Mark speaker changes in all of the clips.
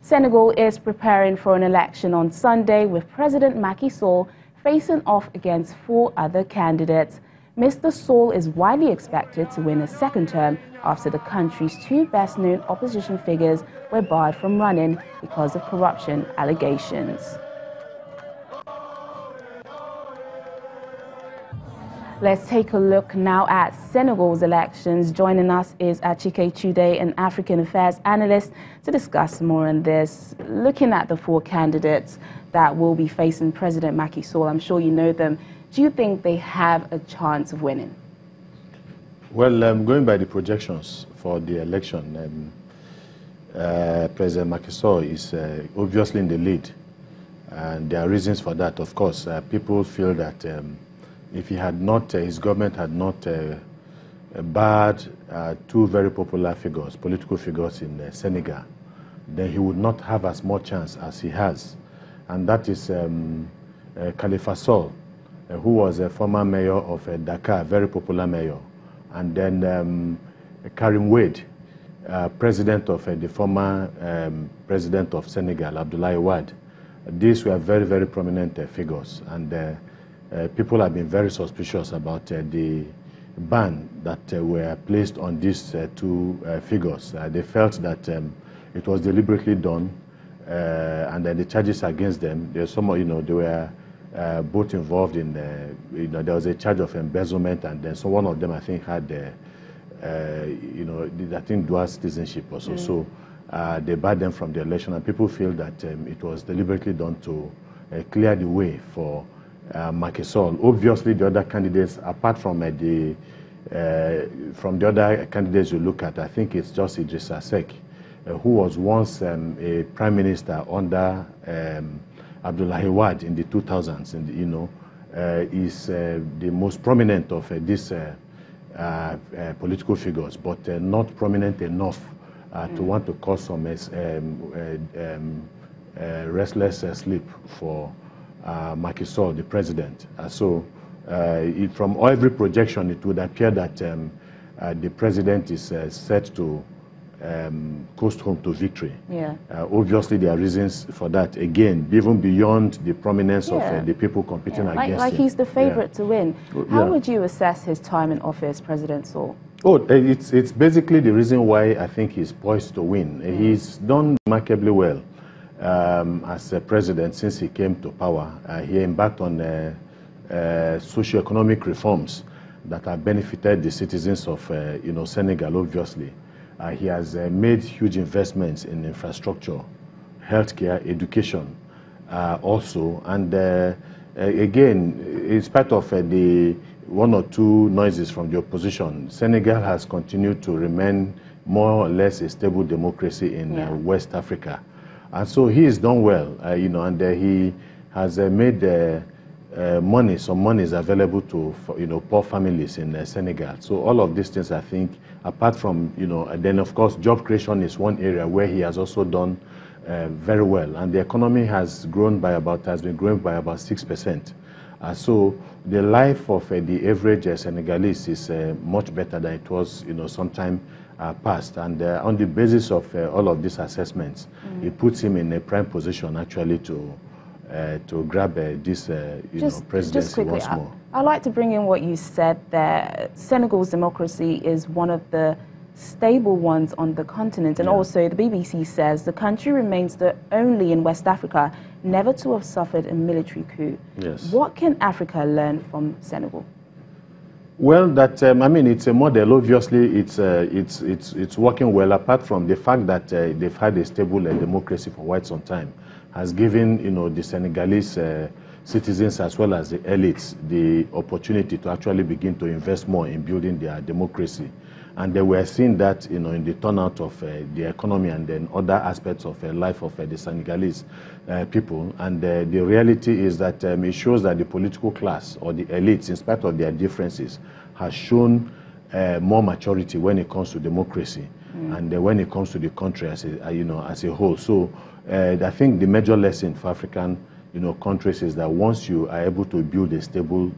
Speaker 1: Senegal is preparing for an election on Sunday with President Macky Sall facing off against 4 other candidates. Mr. Sall is widely expected to win a second term after the country's 2 best-known opposition figures were barred from running because of corruption allegations. Let's take a look now at Senegal's elections. Joining us is Achike Chude, an African Affairs analyst, to discuss more on this. Looking at the 4 candidates that will be facing President Macky Sall, I'm sure you know them. Do you think they have a chance of winning?
Speaker 2: Well, going by the projections for the election, President Macky Sall is obviously in the lead. And there are reasons for that. Of course, people feel that if he had not, his government had not barred 2 very popular figures, political figures in Senegal, then he would not have as much chance as he has. And that is Khalifa Sall, who was a former mayor of Dakar, a very popular mayor, and then Karim Wade, president of the former president of Senegal, Abdoulaye Wade. These were very, very prominent figures, and people have been very suspicious about the ban that were placed on these 2 figures. They felt that it was deliberately done, and then the charges against them, there's some, they were both involved in, there was a charge of embezzlement, and then so one of them, I think, had, I think, dual citizenship or so. So they barred them from the election, and people feel that it was deliberately done to clear the way for Macky Sall. Obviously, the other candidates, apart from the other candidates you look at, I think it's just Idrissa Seck, who was once a prime minister under Abdoulaye Wade in the 2000s, and is the most prominent of these political figures, but not prominent enough to want to cause some restless sleep for Macky Sall, the president. From every projection, it would appear that the president is set to coast home to victory.
Speaker 1: Yeah.
Speaker 2: Obviously, there are reasons for that. Again, even beyond the prominence of the people competing against him.
Speaker 1: Like he's the favorite to win. How would you assess his time in office, President Sall?
Speaker 2: Oh, it's basically the reason why I think he's poised to win. He's done remarkably well as a president since he came to power. He embarked on socio-economic reforms that have benefited the citizens of Senegal, obviously. He has made huge investments in infrastructure, healthcare, education also. And again, in spite of the 1 or 2 noises from the opposition, Senegal has continued to remain more or less a stable democracy in West Africa. And so he has done well, and he has made some money is available to poor families in Senegal. So all of these things, I think, apart from, then of course job creation is one area where he has also done very well, and the economy has been growing by about 6%. So the life of the average Senegalese is much better than it was, sometime past. And on the basis of all of these assessments, it puts him in a prime position actually to grab this presidency once more.
Speaker 1: I'd like to bring in what you said there. Senegal's democracy is one of the stable ones on the continent, and also the BBC says the country remains the only in West Africa never to have suffered a military coup.
Speaker 2: Yes.
Speaker 1: What can Africa learn from Senegal?
Speaker 2: Well, it's a model. Obviously, it's working well. Apart from the fact that they've had a stable democracy for quite some time, has given the Senegalese citizens as well as the elites the opportunity to actually begin to invest more in building their democracy. And they were seeing that in the turnout of the economy and then other aspects of the life of the Senegalese people. And the reality is that it shows that the political class or the elites, in spite of their differences, has shown more maturity when it comes to democracy and when it comes to the country as a whole. So I think the major lesson for African countries is that once you are able to build a stable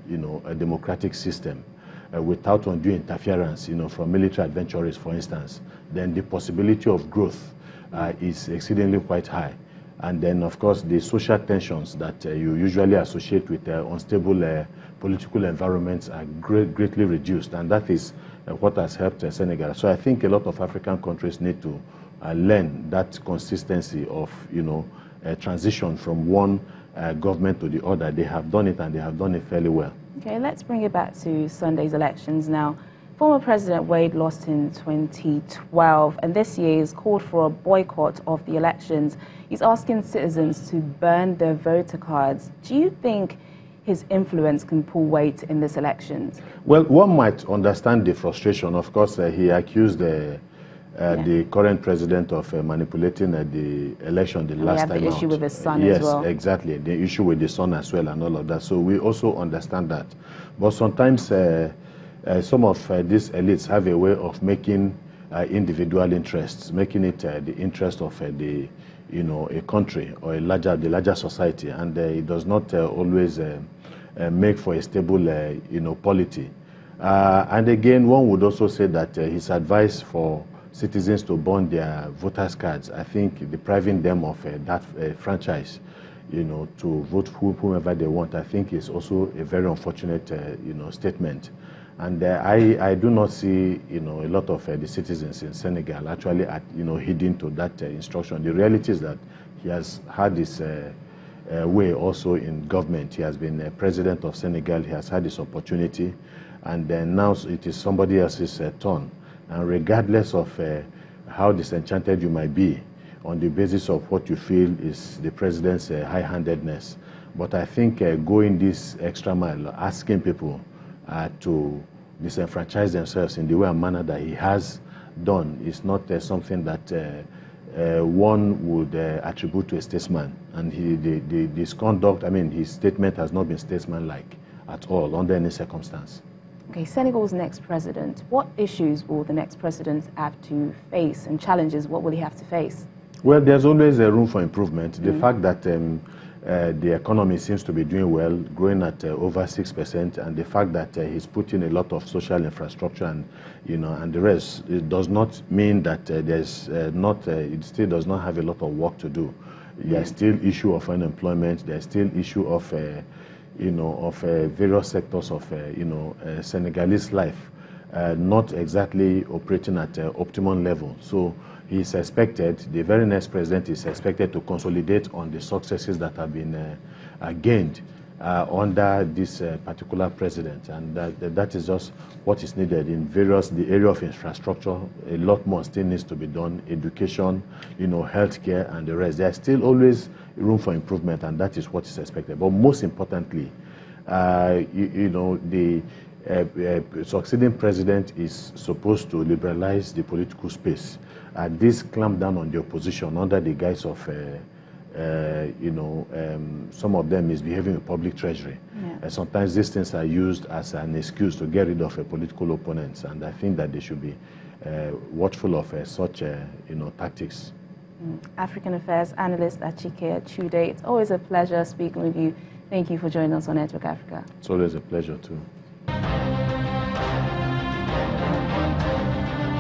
Speaker 2: a democratic system, without undue interference, from military adventurers, for instance, then the possibility of growth is exceedingly quite high. And then, of course, the social tensions that you usually associate with unstable political environments are greatly reduced, and that is what has helped Senegal. So I think a lot of African countries need to learn that consistency of, transition from one government to the other. They have done it, and they have done it fairly well.
Speaker 1: Okay, let's bring it back to Sunday's elections now. Former President Wade lost in 2012, and this year he's called for a boycott of the elections. He's asking citizens to burn their voter cards. Do you think his influence can pull weight in this elections?
Speaker 2: Well, one might understand the frustration. Of course, he accused the current president of manipulating the election the last time out.
Speaker 1: The issue with his son
Speaker 2: as
Speaker 1: well.
Speaker 2: Yes, exactly. The issue with the son as well and all of that. So we also understand that. But sometimes some of these elites have a way of making individual interests, making it the interest of a country or the larger society, and it does not always make for a stable, polity. And again, one would also say that his advice for citizens to burn their voters' cards, I think depriving them of that franchise, to vote whomever they want, I think is also a very unfortunate, statement. And I do not see, a lot of the citizens in Senegal actually, heeding to that instruction. The reality is that he has had this way also in government. He has been president of Senegal. He has had this opportunity, and now it is somebody else's turn. And regardless of how disenchanted you might be, on the basis of what you feel is the president's high-handedness, but I think going this extra mile, asking people to disenfranchise themselves in the way and manner that he has done is not something that one would attribute to a statesman. And his conduct, his statement has not been statesmanlike at all under any circumstance.
Speaker 1: Okay, Senegal's next president, what issues will the next president have to face, and challenges, what will he have to face?
Speaker 2: Well, there's always a room for improvement. The fact that the economy seems to be doing well, growing at over 6%, and the fact that he's putting a lot of social infrastructure and and the rest, it does not mean that there's it still does not have a lot of work to do. There's still issue of unemployment. There's still issue of various sectors of Senegalese life not exactly operating at optimum level. So he's expected, the very next president is expected to consolidate on the successes that have been gained under this particular president, and that is just what is needed in the area of infrastructure. A lot more still needs to be done. Education, healthcare, and the rest. There's still always room for improvement, and that is what is expected. But most importantly, the succeeding president is supposed to liberalize the political space. This clamp down on the opposition under the guise of, some of them misbehaving in public treasury. Yeah. Sometimes these things are used as an excuse to get rid of political opponents, and I think that they should be watchful of such, tactics.
Speaker 1: African Affairs Analyst Achike Chude, it's always a pleasure speaking with you. Thank you for joining us on Network Africa.
Speaker 2: It's always a pleasure too.